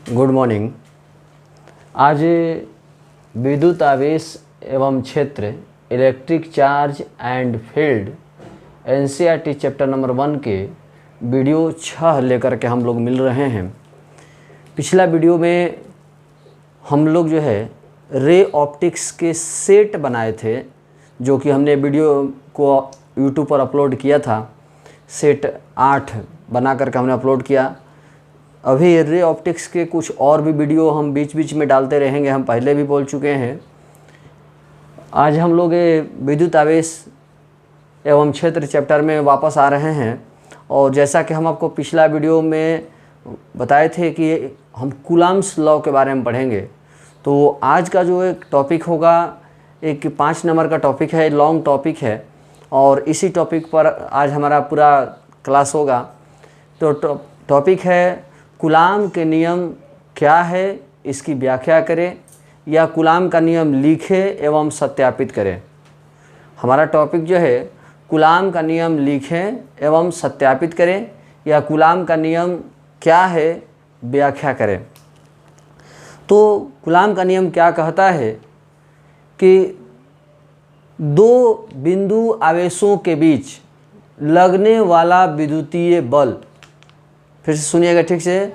Good morning. आज विद्युत आवेश एवं क्षेत्र electric charge and field NCERT chapter number 1 के वीडियो 6 लेकर के हम लोग मिल रहे हैं। पिछला वीडियो में हम लोग जो है रे ऑप्टिक्स के सेट बनाए थे, जो कि हमने वीडियो को यूट्यूब पर अपलोड किया था। सेट 8 बना करके हमने अपलोड किया। अभी रे ऑप्टिक्स के कुछ और भी वीडियो हम बीच बीच में डालते रहेंगे, हम पहले भी बोल चुके हैं। आज हम लोग विद्युत आवेश एवं क्षेत्र चैप्टर में वापस आ रहे हैं। और जैसा कि हम आपको पिछला वीडियो में बताए थे कि हम कूलम्ब्स लॉ के बारे में पढ़ेंगे, तो आज का जो एक टॉपिक होगा एक 5 नंबर का टॉपिक है, लॉन्ग टॉपिक है, और इसी टॉपिक पर आज हमारा पूरा क्लास होगा। तो टॉपिक है कूलम्ब के नियम क्या है, इसकी व्याख्या करें, या कूलम्ब का नियम लिखें एवं सत्यापित करें। हमारा टॉपिक जो है कूलम्ब का नियम लिखें एवं सत्यापित करें, या कूलम्ब का नियम क्या है व्याख्या करें। तो कूलम्ब का नियम क्या कहता है कि दो बिंदु आवेशों के बीच लगने वाला विद्युतीय बल, फिर से सुनिएगा ठीक से,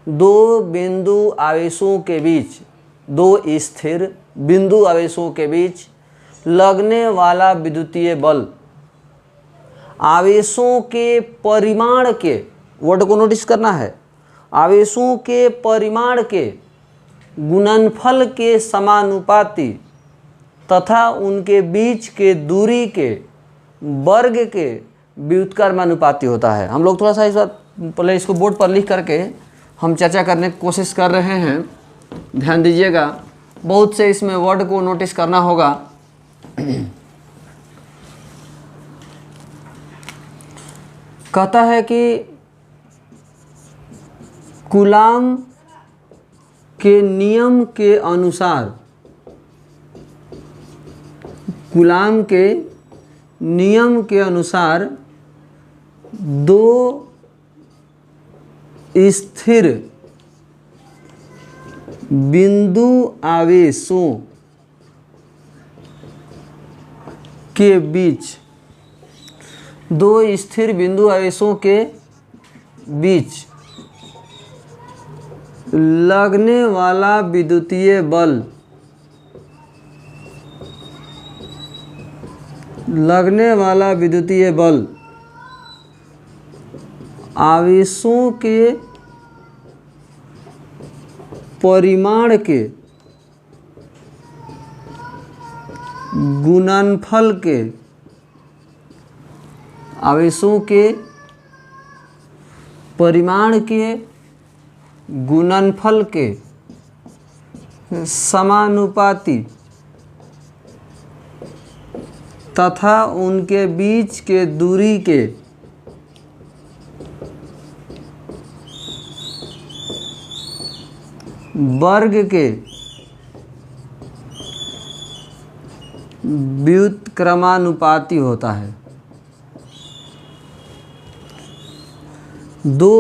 दो बिंदु आवेशों के बीच, दो स्थिर बिंदु आवेशों के बीच लगने वाला विद्युतीय बल आवेशों के परिमाण के, वर्ड को नोटिस करना है, आवेशों के परिमाण के गुणनफल के समानुपाती तथा उनके बीच के दूरी के वर्ग के व्युत्क्रमानुपाती होता है। हम लोग थोड़ा सा इस बात पहले इसको बोर्ड पर लिख करके हम चर्चा करने की कोशिश कर रहे हैं। ध्यान दीजिएगा, बहुत से इसमें वर्ड को नोटिस करना होगा। कहता है कि कूलम्ब के नियम के अनुसार, कूलम्ब के नियम के अनुसार दो स्थिर बिंदु आवेशों के बीच, दो स्थिर बिंदु आवेशों के बीच लगने वाला विद्युतीय बल, लगने वाला विद्युतीय बल आवेशों के परिमाण के गुणनफल के, आवेशों के परिमाण के गुणनफल के समानुपाती तथा उनके बीच के दूरी के वर्ग के व्युत्क्रमानुपाती होता है। दो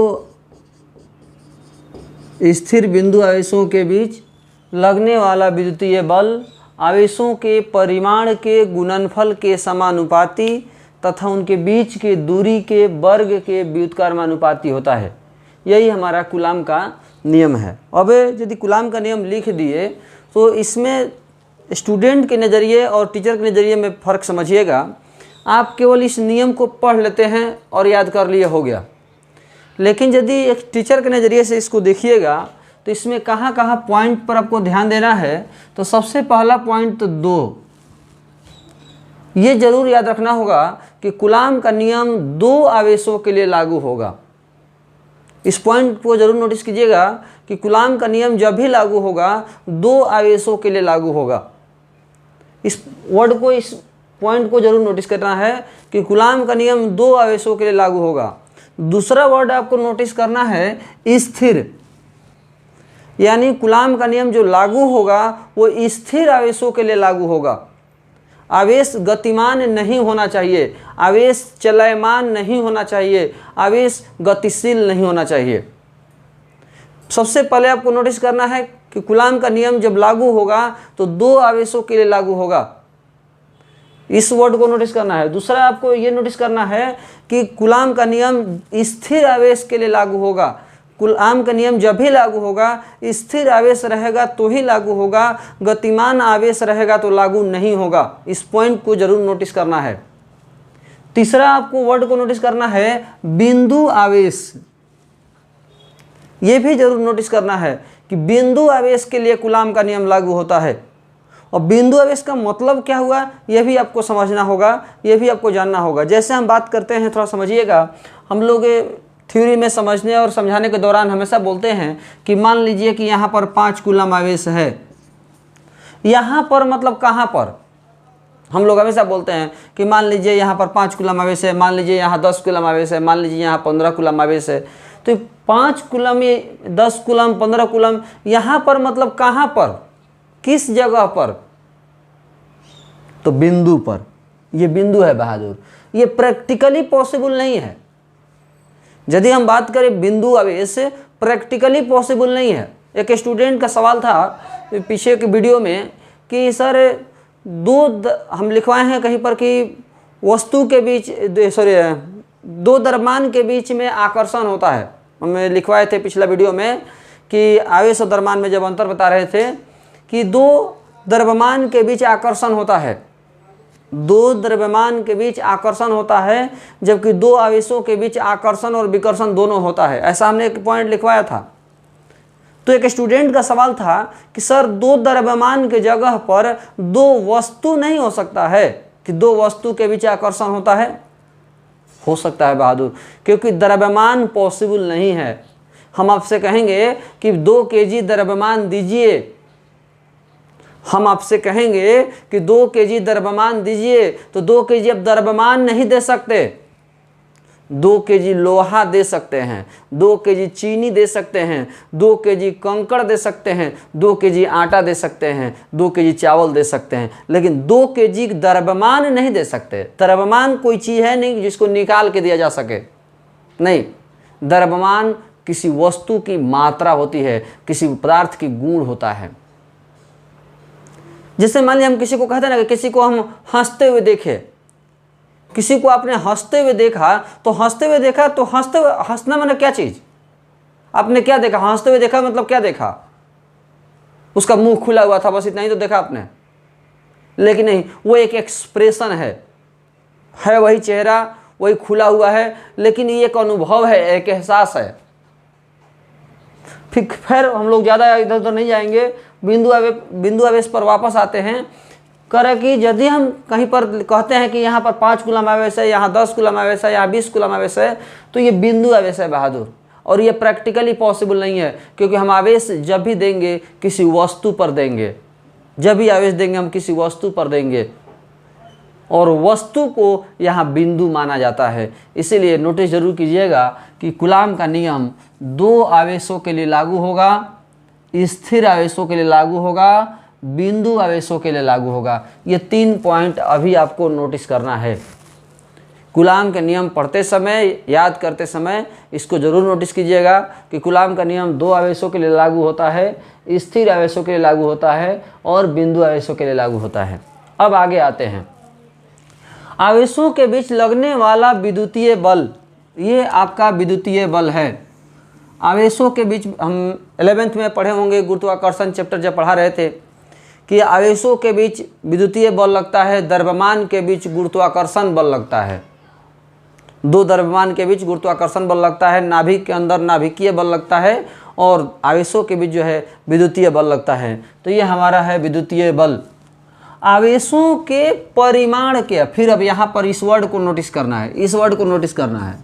स्थिर बिंदु आवेशों के बीच लगने वाला विद्युतीय बल आवेशों के परिमाण के गुणनफल के समानुपाती तथा उनके बीच के दूरी के वर्ग के व्युत्क्रमानुपाती होता है। यही हमारा कूलम्ब का नियम है। अब यदि कूलम्ब का नियम लिख दिए तो इसमें स्टूडेंट के नज़रिए और टीचर के नज़रिए में फ़र्क समझिएगा। आप केवल इस नियम को पढ़ लेते हैं और याद कर लिए, हो गया। लेकिन यदि एक टीचर के नज़रिए से इसको देखिएगा तो इसमें कहाँ कहाँ पॉइंट पर आपको ध्यान देना है। तो सबसे पहला पॉइंट तो 2, ये जरूर याद रखना होगा कि कूलम्ब का नियम 2 आवेशों के लिए लागू होगा। इस पॉइंट को जरूर नोटिस कीजिएगा कि कूलम्ब का नियम जब भी लागू होगा 2 आवेशों के लिए लागू होगा। इस वर्ड को, इस पॉइंट को जरूर नोटिस करना है कि कूलम्ब का नियम 2 आवेशों के लिए लागू होगा। दूसरा वर्ड आपको नोटिस करना है स्थिर, यानी कूलम्ब का नियम जो लागू होगा वो स्थिर आवेशों के लिए लागू होगा। आवेश गतिमान नहीं होना चाहिए, आवेश चलयमान नहीं होना चाहिए, आवेश गतिशील नहीं होना चाहिए। सबसे पहले आपको नोटिस करना है कि कूलाम का नियम जब लागू होगा तो दो आवेशों के लिए लागू होगा, इस वर्ड को नोटिस करना है। दूसरा आपको ये नोटिस करना है कि कूलाम का नियम स्थिर आवेश के लिए लागू होगा। कूलाम का नियम जब भी लागू होगा, स्थिर आवेश रहेगा तो ही लागू होगा, गतिमान आवेश रहेगा तो लागू नहीं होगा। इस पॉइंट को जरूर नोटिस करना है। तीसरा आपको वर्ड को नोटिस करना है बिंदु आवेश। यह भी जरूर नोटिस करना है कि बिंदु आवेश के लिए कूलाम का नियम लागू होता है। और बिंदु आवेश का मतलब क्या हुआ, यह भी आपको समझना होगा, यह भी आपको जानना होगा। जैसे हम बात करते हैं, थोड़ा समझिएगा, हम लोग थ्योरी में समझने और समझाने के दौरान हमेशा बोलते हैं कि मान लीजिए कि यहाँ पर 5 कूलम आवेश है। यहाँ पर मतलब कहाँ पर, हम लोग हमेशा बोलते हैं कि मान लीजिए यहाँ पर 5 कूलम आवेश है, मान लीजिए यहाँ 10 कूलम आवेश है, मान लीजिए यहाँ 15 कूलम आवेश है। तो 5 कूलम, 10 कूलम, 15 कूलम, यहाँ पर मतलब कहाँ पर, किस जगह पर, तो बिंदु पर। ये बिंदु है बहादुर, ये प्रैक्टिकली पॉसिबल नहीं है। यदि हम बात करें बिंदु आवेश, प्रैक्टिकली पॉसिबल नहीं है। एक स्टूडेंट का सवाल था पीछे के वीडियो में कि सर हम लिखवाए हैं कहीं पर कि वस्तु के बीच, दो द्रव्यमान के बीच में आकर्षण होता है। हमें लिखवाए थे पिछला वीडियो में कि आवेश और द्रव्यमान में जब अंतर बता रहे थे कि दो द्रव्यमान के बीच आकर्षण होता है, दो द्रव्यमान के बीच आकर्षण होता है, जबकि दो आवेशों के बीच आकर्षण और विकर्षण दोनों होता है। ऐसा हमने एक पॉइंट लिखवाया था। तो एक स्टूडेंट का सवाल था कि सर दो द्रव्यमान के जगह पर दो वस्तु नहीं हो सकता है कि दो वस्तु के बीच आकर्षण होता है? हो सकता है बहादुर, क्योंकि द्रव्यमान पॉसिबल नहीं है। हम आपसे कहेंगे कि 2 kg द्रव्यमान दीजिए, हम आपसे कहेंगे कि 2 kg द्रव्यमान दीजिए, तो 2 kg अब द्रव्यमान नहीं दे सकते। 2 kg लोहा दे सकते हैं, 2 kg चीनी दे सकते हैं, 2 kg कंकड़ दे सकते हैं, 2 kg आटा दे सकते हैं, 2 kg चावल दे सकते हैं, लेकिन 2 kg द्रव्यमान नहीं दे सकते। द्रव्यमान कोई चीज़ है नहीं जिसको निकाल के दिया जा सके, नहीं। द्रव्यमान किसी वस्तु की मात्रा होती है, किसी पदार्थ की गुण होता है। जैसे मान लीजिए हम किसी को कहते हैं ना कि किसी को हम हंसते हुए देखे, किसी को आपने हंसते हुए देखा, तो हंसते हुए देखा तो हंसना मतलब क्या चीज़, आपने क्या देखा? हंसते हुए देखा मतलब क्या देखा? उसका मुंह खुला हुआ था, बस इतना ही तो देखा आपने। लेकिन नहीं, वो एक एक्सप्रेशन है वही चेहरा, वही खुला हुआ है, लेकिन ये एक अनुभव है, एक एहसास है। फिर हम लोग ज़्यादा इधर उधर नहीं जाएंगे, बिंदु आवेश पर वापस आते हैं। करें कि यदि हम कहीं पर कहते हैं कि यहाँ पर 5 कूलम आवेश है, यहाँ 10 कूलम आवेश है, यहाँ 20 कूलम आवेश है, तो ये बिंदु आवेश है बहादुर, और ये प्रैक्टिकली पॉसिबल नहीं है। क्योंकि हम आवेश जब भी देंगे किसी वस्तु पर देंगे, जब भी आवेश देंगे हम किसी वस्तु पर देंगे, और वस्तु को यहाँ बिंदु माना जाता है। इसीलिए नोटिस जरूर कीजिएगा कि कूलाम का नियम 2 आवेशों के लिए लागू होगा, स्थिर आवेशों के लिए लागू होगा, बिंदु आवेशों के लिए लागू होगा। ये 3 पॉइंट अभी आपको नोटिस करना है। कूलाम के नियम पढ़ते समय, याद करते समय इसको जरूर नोटिस कीजिएगा कि कूलाम का नियम 2 आवेशों के लिए लागू होता है, स्थिर आवेशों के लिए लागू होता है, और बिंदु आवेशों के लिए लागू होता है। अब आगे आते हैं, आवेशों के बीच लगने वाला विद्युतीय बल, ये आपका विद्युतीय बल है। आवेशों के बीच हम 11th में पढ़े होंगे, गुरुत्वाकर्षण चैप्टर जब पढ़ा रहे थे कि आवेशों के बीच विद्युतीय बल लगता है, द्रव्यमान के बीच गुरुत्वाकर्षण बल लगता है। 2 द्रव्यमान के बीच गुरुत्वाकर्षण बल लगता है, नाभिक के अंदर नाभिकीय बल लगता है, और आवेशों के बीच जो है विद्युतीय बल लगता है। तो ये हमारा है विद्युतीय बल। आवेशों के परिमाण के, फिर अब यहाँ पर इस वर्ड को नोटिस करना है, इस वर्ड को नोटिस करना है,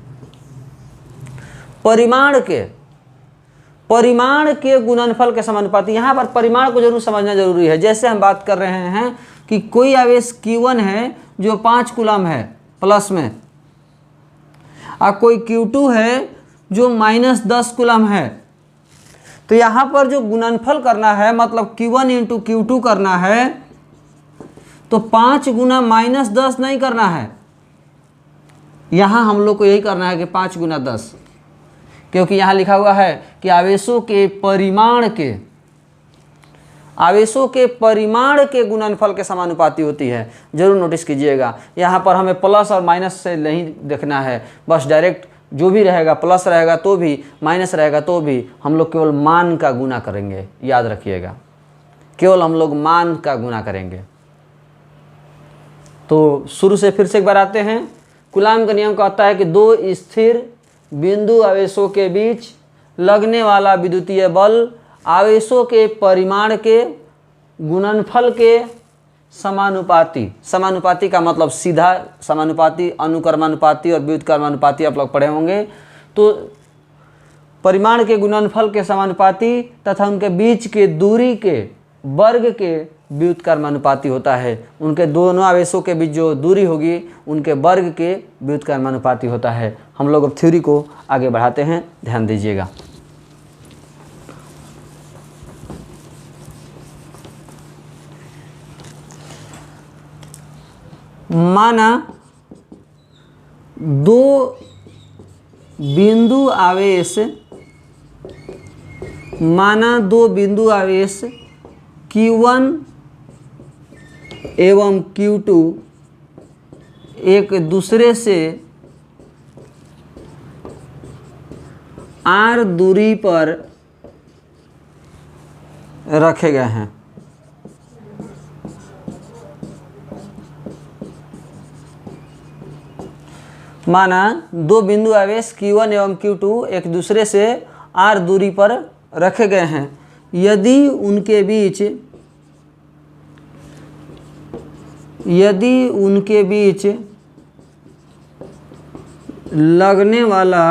परिमाण के गुणनफल के समानुपाती। यहाँ पर परिमाण को जरूर समझना जरूरी है। जैसे हम बात कर रहे हैं कि कोई आवेश Q1 है जो 5 कूलम है प्लस में, और कोई Q2 है जो -10 कूलम है। तो यहाँ पर जो गुणनफल करना है, मतलब Q1 × Q2 करना है, तो 5 गुना -10 नहीं करना है, यहाँ हम लोग को यही करना है कि 5 गुना 10, क्योंकि यहाँ लिखा हुआ है कि आवेशों के परिमाण के गुणनफल के समानुपाती होती है। जरूर नोटिस कीजिएगा, यहाँ पर हमें प्लस और माइनस से नहीं देखना है, बस डायरेक्ट जो भी रहेगा, प्लस रहेगा तो भी, माइनस रहेगा तो भी, हम लोग केवल मान का गुना करेंगे। याद रखिएगा, केवल हम लोग मान का गुना करेंगे। तो शुरू से फिर से एक बार आते हैं। कूलाम का नियम कहता है कि दो स्थिर बिंदु आवेशों के बीच लगने वाला विद्युतीय बल आवेशों के परिमाण के गुणनफल के समानुपाती का मतलब सीधा समानुपाती, अनुक्रमानुपाती और व्युत्क्रमानुपाती आप लोग पढ़े होंगे। तो परिमाण के गुणनफल के समानुपाती तथा उनके बीच के दूरी के वर्ग के व्युत्क्रमानुपाती होता है। उनके दोनों आवेशों के बीच जो दूरी होगी उनके वर्ग के व्युत्क्रमानुपाती होता है। हम लोग अब थ्योरी को आगे बढ़ाते हैं, ध्यान दीजिएगा। माना दो बिंदु आवेश Q1 एवं Q2 एक दूसरे से r दूरी पर रखे गए हैं। माना दो बिंदु आवेश Q1 एवं Q2 एक दूसरे से r दूरी पर रखे गए हैं। यदि उनके बीच लगने वाला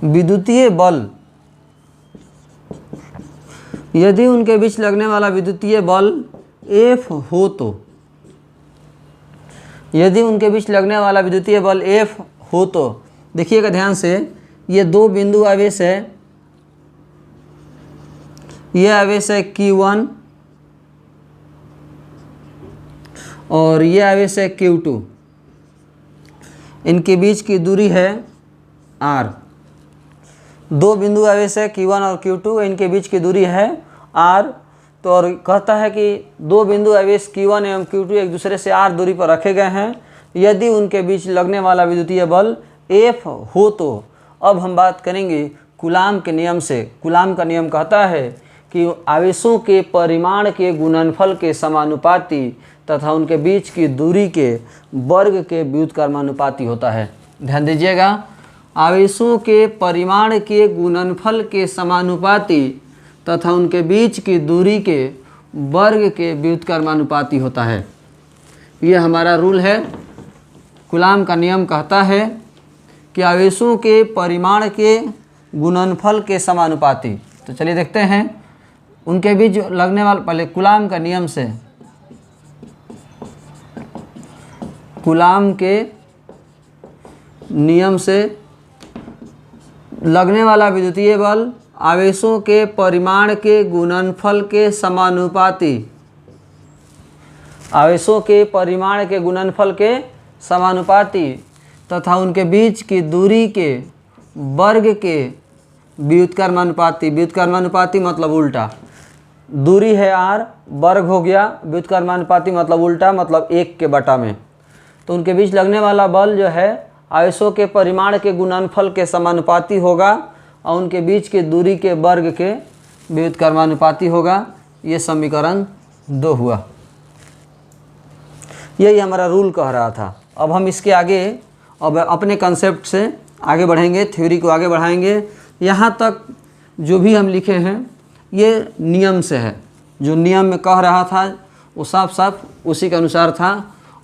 विद्युतीय बल F हो तो, यदि उनके बीच लगने वाला विद्युतीय बल F हो तो देखिएगा ध्यान से, ये दो बिंदु आवेश है, ये आवेश है Q1 और ये आवेश है Q2। इनके बीच की दूरी है R। दो बिंदु आवेश है Q1 और Q2, इनके बीच की दूरी है R। तो और कहता है कि दो बिंदु आवेश Q1 एवं Q2 एक दूसरे से R दूरी पर रखे गए हैं। यदि उनके बीच लगने वाला विद्युतीय बल F हो तो अब हम बात करेंगे कूलाम के नियम से। कूलाम का नियम कहता है कि आवेशों के परिमाण के गुणनफल के समानुपाती तथा उनके बीच की दूरी के वर्ग के व्युत्क्रमानुपाती होता है। ध्यान दीजिएगा, आवेशों के परिमाण के गुणनफल के समानुपाती तथा उनके बीच की दूरी के वर्ग के व्युत्क्रमानुपाती होता है। ये हमारा रूल है। कूलाम का नियम कहता है कि आवेशों के परिमाण के गुणनफल के समानुपाती। तो चलिए देखते हैं उनके बीच लगने वाला, पहले कूलाम का नियम से, कूलाम के नियम से लगने वाला विद्युतीय बल आवेशों के परिमाण के गुणनफल के समानुपाती, आवेशों के परिमाण के गुणनफल के समानुपाती तथा उनके बीच की दूरी के वर्ग के व्युत्क्रमानुपाती। व्युत्क्रमानुपाती मतलब उल्टा, दूरी है r, वर्ग हो गया, व्युत्क्रमानुपाती मतलब उल्टा, मतलब 1 के बटा में। तो उनके बीच लगने वाला बल जो है आवेशों के परिमाण के गुणनफल के समानुपाती होगा और उनके बीच की दूरी के वर्ग के व्युत्क्रमानुपाती होगा। ये समीकरण 2 हुआ। यही हमारा रूल कह रहा था। अब हम इसके आगे अब अपने कंसेप्ट से आगे बढ़ेंगे, थ्योरी को आगे बढ़ाएंगे। यहाँ तक जो भी हम लिखे हैं ये नियम से है, जो नियम में कह रहा था वो साफ साफ उसी के अनुसार था।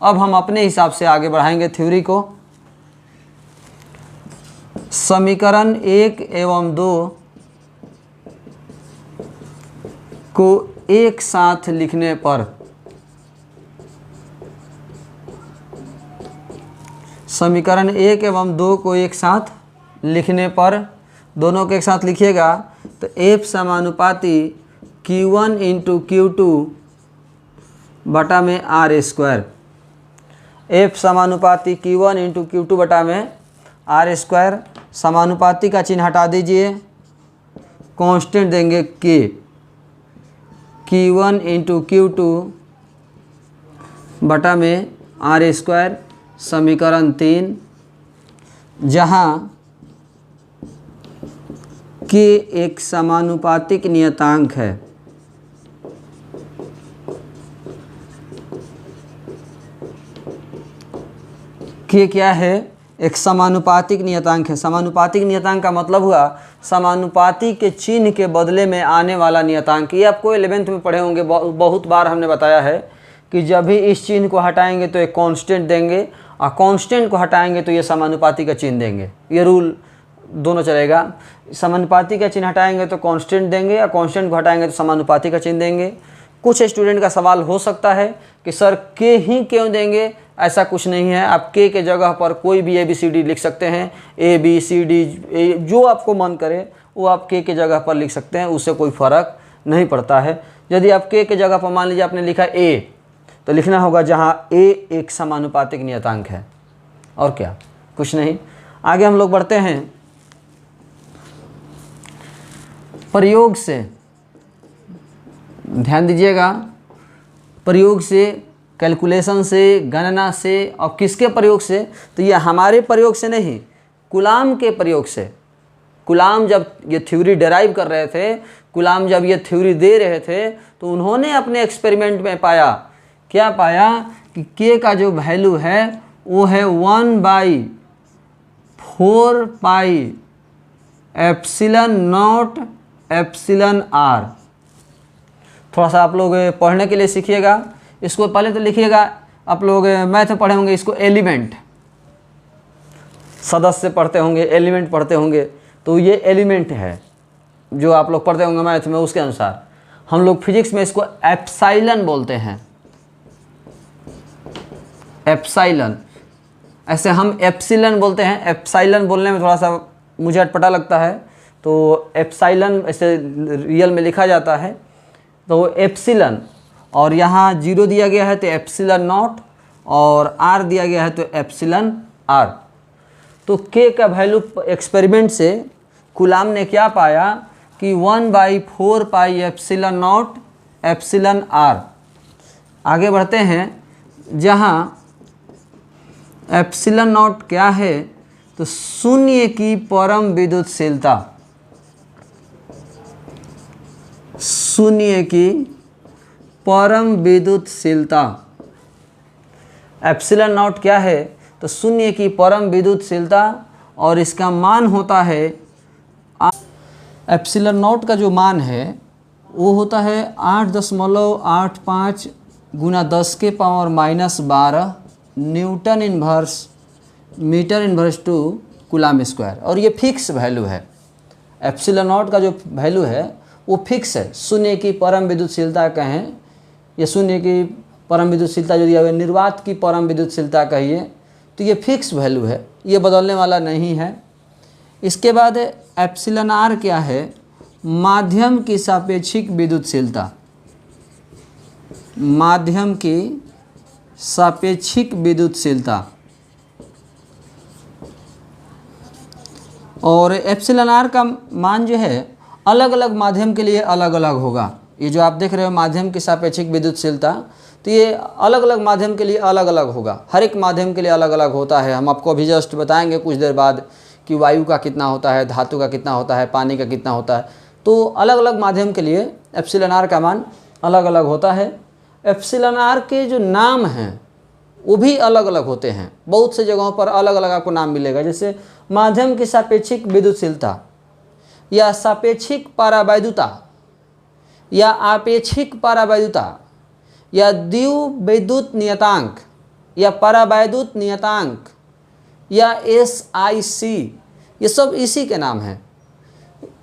अब हम अपने हिसाब से आगे बढ़ाएंगे थ्योरी को। समीकरण 1 एवं 2 को एक साथ लिखने पर, समीकरण 1 एवं 2 को एक साथ लिखने पर, दोनों को एक साथ लिखिएगा तो F समानुपाती Q1 इंटू Q2 बटा में R स्क्वायर। F समानुपाती Q1 इंटू Q2 बटा में R स्क्वायर, समानुपाती का चिन्ह हटा दीजिए, कांस्टेंट देंगे K, Q1 इंटू Q2 बटा में R स्क्वायर, समीकरण 3, जहाँ K एक समानुपातिक नियतांक है। K क्या है? एक समानुपातिक नियतांक है। समानुपातिक नियतांक का मतलब हुआ समानुपाती के चिन्ह के बदले में आने वाला नियतांक। ये आपको 11th में पढ़े होंगे, बहुत बार हमने बताया है कि जब भी इस चिन्ह को हटाएंगे तो एक कांस्टेंट देंगे और कांस्टेंट को हटाएंगे तो ये समानुपाती का चिन्ह देंगे। ये रूल दोनों चलेगा। समानुपाती का चिन्ह हटाएंगे तो कांस्टेंट देंगे और कांस्टेंट को हटाएंगे तो समानुपाती का चिन्ह देंगे। कुछ स्टूडेंट का सवाल हो सकता है कि सर के ही क्यों देंगे? ऐसा कुछ नहीं है। आप के जगह पर कोई भी ABCD लिख सकते हैं। ABCD जो आपको मन करे वो आप के जगह पर लिख सकते हैं, उससे कोई फ़र्क नहीं पड़ता है। यदि आप के जगह पर मान लीजिए आपने लिखा A, तो लिखना होगा जहाँ A एक समानुपातिक नियतांक है, और क्या, कुछ नहीं। आगे हम लोग बढ़ते हैं। प्रयोग से ध्यान दीजिएगा, प्रयोग से, कैलकुलेशन से, गणना से, और किसके प्रयोग से? तो ये हमारे प्रयोग से नहीं, कूलाम के प्रयोग से। कूलाम जब ये थ्योरी डेराइव कर रहे थे, कूलाम जब ये थ्योरी दे रहे थे, तो उन्होंने अपने एक्सपेरिमेंट में पाया, क्या पाया कि के का जो वैल्यू है वो है 1/4 pi epsilon naught epsilon r. थोड़ा सा आप लोग पढ़ने के लिए सीखिएगा। इसको पहले तो लिखिएगा, आप लोग मैथ में पढ़े होंगे, इसको एलिमेंट, सदस्य पढ़ते होंगे, एलिमेंट पढ़ते होंगे, तो ये एलिमेंट है जो आप लोग पढ़ते होंगे मैथ में। उसके अनुसार हम लोग फिजिक्स में इसको एप्साइलन बोलते हैं, एप्साइलन। ऐसे हम एप्सिलन बोलते हैं। एप्साइलन बोलने में थोड़ा सा मुझे अटपटा लगता है, तो एप्साइलन ऐसे रियल में लिखा जाता है। तो एप्सिलन, और यहाँ 0 दिया गया है तो एप्सिलन नॉट, और R दिया गया है तो एप्सिलन R। तो K का वैल्यू एक्सपेरिमेंट से कूलाम ने क्या पाया कि 1/4 pi epsilon naught epsilon R। आगे बढ़ते हैं, जहाँ एप्सिलन नॉट क्या है? तो शून्य की परम विद्युतशीलता, शून्य की परम विद्युतशीलता। एप्सिलॉन नॉट क्या है? तो शून्य की परम विद्युतशीलता, और इसका मान होता है, एप्सिलॉन नॉट का जो मान है वो होता है 8.85 गुना 10 के power -12 newton inverse metre inverse two coulomb square. और ये फिक्स वैल्यू है। एप्सिलॉन नॉट का जो वैल्यू है वो फिक्स है। शून्य की परम विद्युतशीलता कहें, ये शून्य की परम विद्युतशीलता जो दिया हुआ है, निर्वात की परम विद्युतशीलता कहिए, तो ये फिक्स वैल्यू है, ये बदलने वाला नहीं है। इसके बाद एप्सिलॉन आर क्या है? माध्यम की सापेक्षिक विद्युतशीलता, माध्यम की सापेक्षिक विद्युतशीलता। और एप्सिलॉन आर का मान जो है अलग अलग माध्यम के लिए अलग अलग होगा। ये जो आप देख रहे हो माध्यम की सापेक्षिक विद्युतशीलता, तो ये अलग अलग माध्यम के लिए अलग अलग होगा। हर एक माध्यम के लिए अलग अलग होता है। हम आपको अभी जस्ट बताएंगे कुछ देर बाद कि वायु का कितना होता है, धातु का कितना होता है, पानी का कितना होता है। तो अलग अलग माध्यम के लिए एप्सिलॉन आर का मान अलग अलग होता है। एप्सिलॉन आर के जो नाम हैं वो भी अलग अलग होते हैं। बहुत से जगहों पर अलग अलग आपको नाम मिलेगा, जैसे माध्यम की सापेक्षिक विद्युतशीलता, या सापेक्षिक परावैद्युता, या आपेक्षिक परावैद्युता, या द्विविद्युत नियतांक, या परावैद्युत नियतांक, या SIC, ये सब इसी के नाम हैं,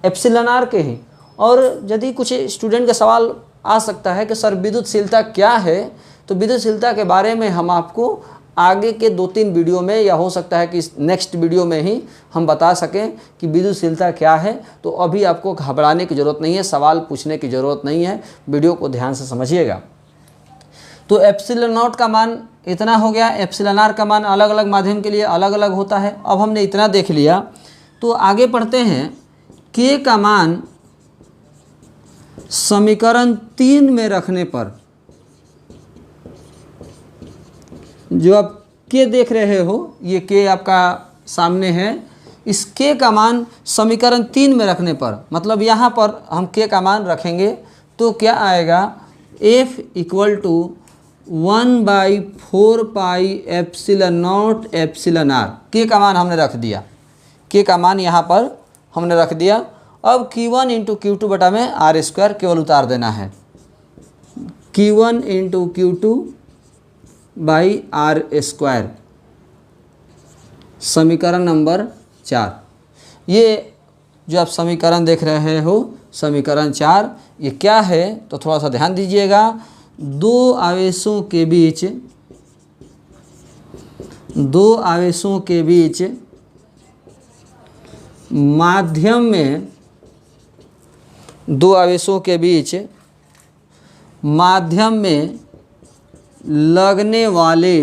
एप्सिलॉन आर के ही। और यदि कुछ स्टूडेंट का सवाल आ सकता है कि सर विद्युतशीलता क्या है, तो विद्युतशीलता के बारे में हम आपको आगे के 2-3 वीडियो में, या हो सकता है कि नेक्स्ट वीडियो में ही हम बता सकें कि विद्युतशीलता क्या है। तो अभी आपको घबराने की ज़रूरत नहीं है, सवाल पूछने की ज़रूरत नहीं है, वीडियो को ध्यान से समझिएगा। तो एप्सिलॉन नॉट का मान इतना हो गया, एप्सिलॉन आर का मान अलग अलग माध्यम के लिए अलग अलग होता है। अब हमने इतना देख लिया, तो आगे पढ़ते हैं। के का मान समीकरण 3 में रखने पर, जो आप के देख रहे हो, ये के आपका सामने है, इस के का मान समीकरण 3 में रखने पर, मतलब यहाँ पर हम के का मान रखेंगे तो क्या आएगा, F equal to 1/4 pi epsilon naught epsilon r. K का मान हमने रख दिया, के का मान यहाँ पर हमने रख दिया। अब Q1 इंटू Q2 बटा में आर स्क्वायर केवल उतार देना है, Q1 into Q2 by r square, समीकरण नंबर 4। ये जो आप समीकरण देख रहे हो, समीकरण 4, ये क्या है तो थोड़ा सा ध्यान दीजिएगा। दो आवेशों के बीच माध्यम में, दो आवेशों के बीच माध्यम में लगने वाले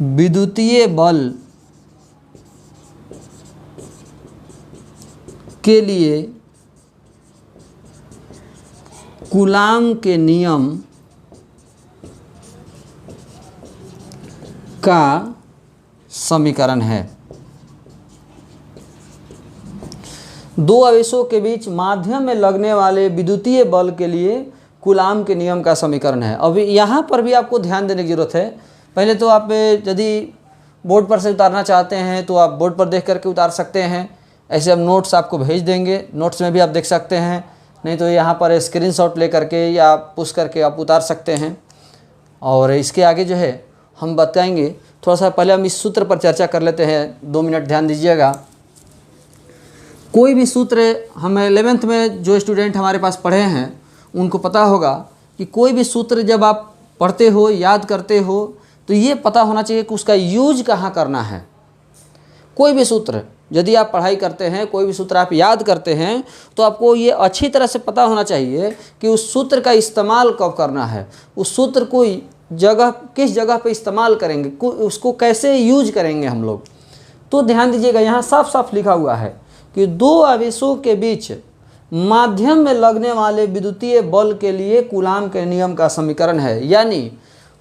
विद्युतीय बल के लिए कूलाम के नियम का समीकरण है। दो आवेशों के बीच माध्यम में लगने वाले विद्युतीय बल के लिए कूलाम के नियम का समीकरण है। अभी यहाँ पर भी आपको ध्यान देने की ज़रूरत है। पहले तो आप यदि बोर्ड पर से उतारना चाहते हैं तो आप बोर्ड पर देख करके उतार सकते हैं, ऐसे हम नोट्स आपको भेज देंगे, नोट्स में भी आप देख सकते हैं, नहीं तो यहाँ पर स्क्रीनशॉट ले करके या पुश करके आप उतार सकते हैं। और इसके आगे जो है हम बताएंगे, थोड़ा सा पहले हम इस सूत्र पर चर्चा कर लेते हैं, 2 मिनट ध्यान दीजिएगा। कोई भी सूत्र, हम 11th में जो स्टूडेंट हमारे पास पढ़े हैं उनको पता होगा कि कोई भी सूत्र जब आप पढ़ते हो, याद करते हो, तो ये पता होना चाहिए कि उसका यूज कहाँ करना है। कोई भी सूत्र यदि आप पढ़ाई करते हैं, कोई भी सूत्र आप याद करते हैं, तो आपको ये अच्छी तरह से पता होना चाहिए कि उस सूत्र का इस्तेमाल कब करना है, उस सूत्र को किस जगह पे इस्तेमाल करेंगे, उसको कैसे यूज करेंगे हम लोग। तो ध्यान दीजिएगा, यहाँ साफ साफ लिखा हुआ है कि दो आवेशों के बीच माध्यम में लगने वाले विद्युतीय बल के लिए कूलाम के नियम का समीकरण है। यानी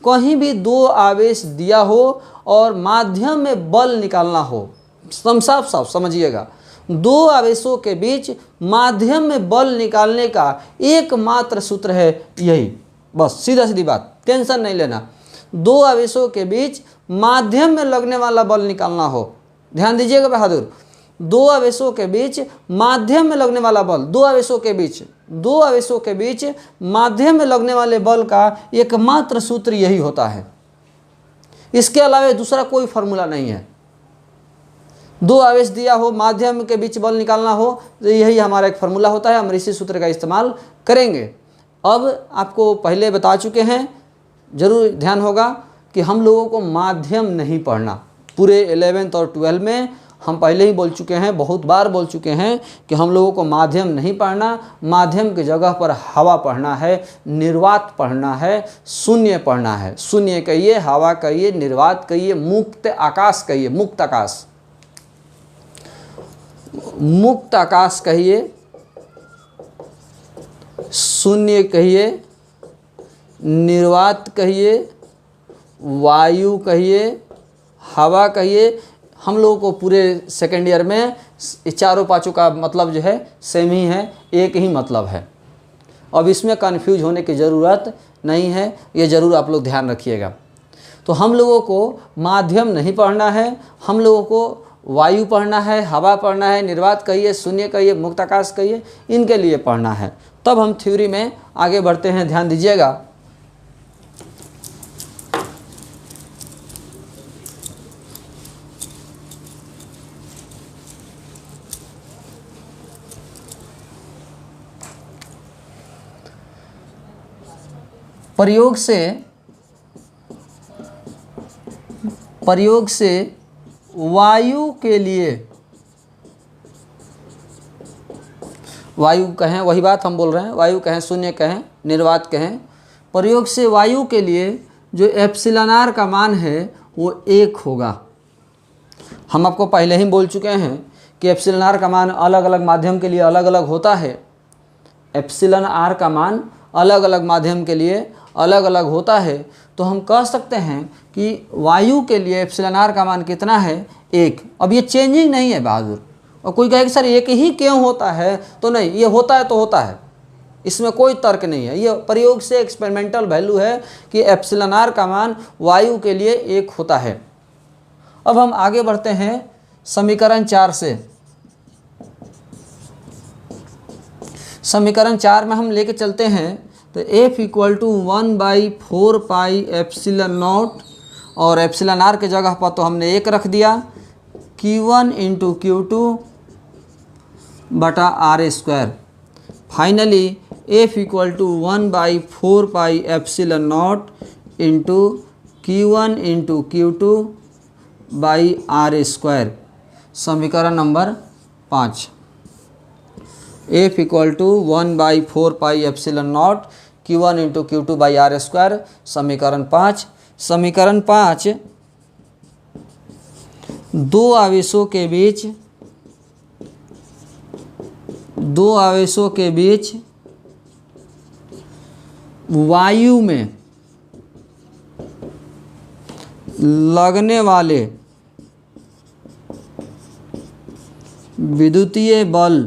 कहीं भी दो आवेश दिया हो और माध्यम में बल निकालना हो, साफ साफ समझिएगा, दो आवेशों के बीच माध्यम में बल निकालने का एकमात्र सूत्र है यही, बस सीधा सीधी बात, टेंशन नहीं लेना। दो आवेशों के बीच माध्यम में लगने वाला बल निकालना हो, ध्यान दीजिएगा बहादुर, दो आवेशों के बीच माध्यम में लगने वाला बल, दो आवेशों के बीच माध्यम में लगने वाले बल का एकमात्र सूत्र यही होता है। इसके अलावा दूसरा कोई फार्मूला नहीं है। दो आवेश दिया हो, माध्यम के बीच बल निकालना हो, तो यही हमारा एक फार्मूला होता है, हम इसी सूत्र का इस्तेमाल करेंगे। अब आपको पहले बता चुके हैं, जरूर ध्यान होगा कि हम लोगों को माध्यम नहीं पढ़ना। पूरे 11th और 12 में हम पहले ही बोल चुके हैं, बहुत बार बोल चुके हैं कि हम लोगों को माध्यम नहीं पढ़ना। माध्यम की जगह पर हवा पढ़ना है, निर्वात पढ़ना है, शून्य पढ़ना है। शून्य कहिए, हवा कहिए, निर्वात कहिए, मुक्त आकाश कहिए, मुक्त आकाश कहिए, शून्य कहिए, निर्वात कहिए, वायु कहिए, हवा कहिए। हम लोगों को पूरे सेकेंड ईयर में चारों पांचों का मतलब जो है सेम ही है, एक ही मतलब है। अब इसमें कन्फ्यूज होने की ज़रूरत नहीं है, ये ज़रूर आप लोग ध्यान रखिएगा। तो हम लोगों को माध्यम नहीं पढ़ना है, हम लोगों को वायु पढ़ना है, हवा पढ़ना है, निर्वात कहिए, शून्य कहिए, मुक्त आकाश कहिए, इनके लिए पढ़ना है। तब हम थ्योरी में आगे बढ़ते हैं, ध्यान दीजिएगा। प्रयोग से वायु के लिए, वायु कहें वही बात हम बोल रहे हैं, वायु कहें, शून्य कहें, निर्वात कहें, प्रयोग से वायु के लिए जो एप्सिलॉन आर का मान है वो 1 होगा। हम आपको पहले ही बोल चुके हैं कि एप्सिलॉन आर का मान अलग अलग माध्यम के लिए अलग अलग होता है। एप्सिलॉन आर का मान अलग अलग माध्यम के लिए अलग अलग होता है। तो हम कह सकते हैं कि वायु के लिए एप्सिलॉन आर का मान कितना है, 1। अब ये चेंजिंग नहीं है बहादुर। और कोई कहे कि सर 1 ही क्यों होता है, तो नहीं, ये होता है तो होता है, इसमें कोई तर्क नहीं है। ये प्रयोग से एक्सपेरिमेंटल वैल्यू है कि एप्सिलॉन आर का मान वायु के लिए 1 होता है। अब हम आगे बढ़ते हैं समीकरण 4 से। समीकरण 4 में हम लेके चलते हैं तो F = 1/4 पाई एप्सिलॉन नॉट, और एप्सिलॉन आर के जगह पर तो हमने 1 रख दिया, Q1 × Q2 बटा R²। Finally F = 1/4 pi epsilon not into Q1 × Q2 by R²। समीकरण number 5। F = 1/4 pi epsilon not Q1 × Q2 by R²। समीकरण 5। समीकरण 5, दो आवेशों के बीच वायु में लगने वाले विद्युतीय बल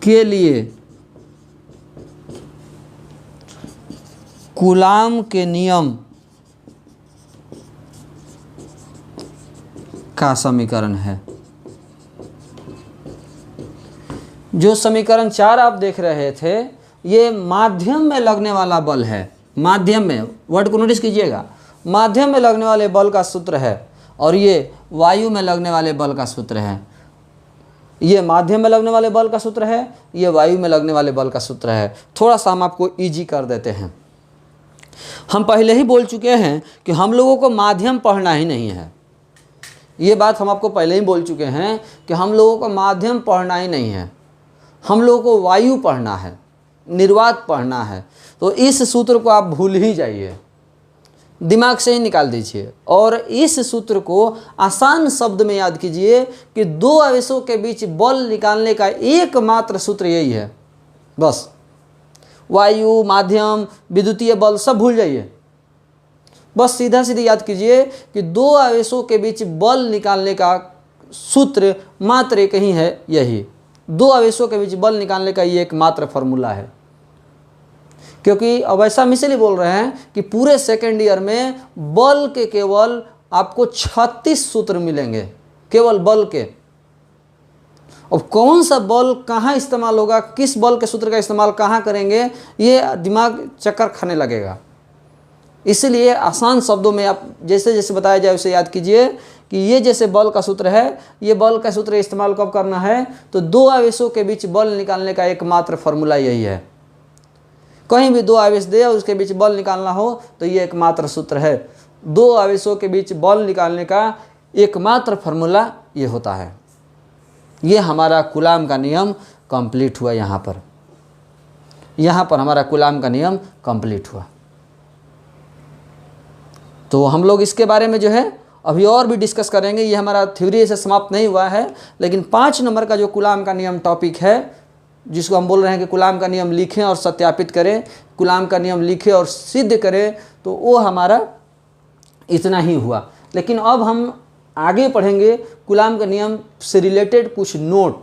के लिए कूलाम के नियम का समीकरण है। जो समीकरण 4 आप देख रहे थे, ये माध्यम में लगने वाला बल है। माध्यम में, वर्ड को नोटिस कीजिएगा, माध्यम में लगने वाले बल का सूत्र है, और ये वायु में लगने वाले बल का सूत्र है। ये माध्यम में लगने वाले बल का सूत्र है, ये वायु में लगने वाले बल का सूत्र है। थोड़ा सा हम आपको इजी कर देते हैं। हम पहले ही बोल चुके हैं कि हम लोगों को माध्यम पढ़ना ही नहीं है। ये बात हम आपको पहले ही बोल चुके हैं कि हम लोगों को माध्यम पढ़ना ही नहीं है, हम लोगों को वायु पढ़ना है, निर्वात पढ़ना है। तो इस सूत्र को आप भूल ही जाइए, दिमाग से ही निकाल दीजिए, और इस सूत्र को आसान शब्द में याद कीजिए कि दो आवेशों के बीच बल निकालने का एकमात्र सूत्र यही है। बस वायु, माध्यम, विद्युतीय बल सब भूल जाइए। बस सीधा सीधी याद कीजिए कि दो आवेशों के बीच बल निकालने का सूत्र मात्र एक ही है, यही दो आवेशों के बीच बल निकालने का ये एकमात्र फॉर्मूला है। क्योंकि अब ऐसा हम इसलिए बोल रहे हैं कि पूरे सेकेंड ईयर में बल के केवल आपको 36 सूत्र मिलेंगे, केवल बल के। अब कौन सा बल कहाँ इस्तेमाल होगा, किस बल के सूत्र का इस्तेमाल कहाँ करेंगे, ये दिमाग चक्कर खाने लगेगा। इसलिए आसान शब्दों में आप जैसे जैसे बताया जाए उसे याद कीजिए कि ये जैसे बल का सूत्र है, ये बल का सूत्र इस्तेमाल कब करना है, तो दो आवेशों के बीच बल निकालने का एकमात्र फॉर्मूला यही है। कहीं भी दो आवेश दे और उसके बीच बल निकालना हो तो ये एकमात्र सूत्र है। दो आवेशों के बीच बल निकालने का एकमात्र फॉर्मूला ये होता है। ये हमारा कूलाम का नियम कंप्लीट हुआ। यहाँ पर हमारा कूलाम का नियम कंप्लीट हुआ। तो हम लोग इसके बारे में जो है अभी और भी डिस्कस करेंगे। ये हमारा थ्योरी से समाप्त नहीं हुआ है, लेकिन 5 नंबर का जो कूलाम का नियम टॉपिक है, जिसको हम बोल रहे हैं कि कूलाम का नियम लिखें और सत्यापित करें, कूलाम का नियम लिखें और सिद्ध करें, तो वो हमारा इतना ही हुआ। लेकिन अब हम आगे पढ़ेंगे कूलाम के नियम से रिलेटेड कुछ नोट,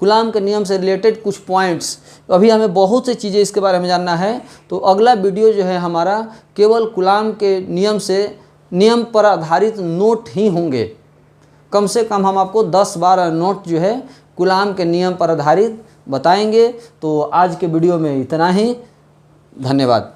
कूलाम के नियम से रिलेटेड कुछ पॉइंट्स। अभी हमें बहुत सी चीज़ें इसके बारे में जानना है। तो अगला वीडियो जो है हमारा केवल कूलाम के नियम पर आधारित नोट ही होंगे। कम से कम हम आपको 10-12 नोट जो है कूलाम के नियम पर आधारित बताएंगे। तो आज के वीडियो में इतना ही। धन्यवाद।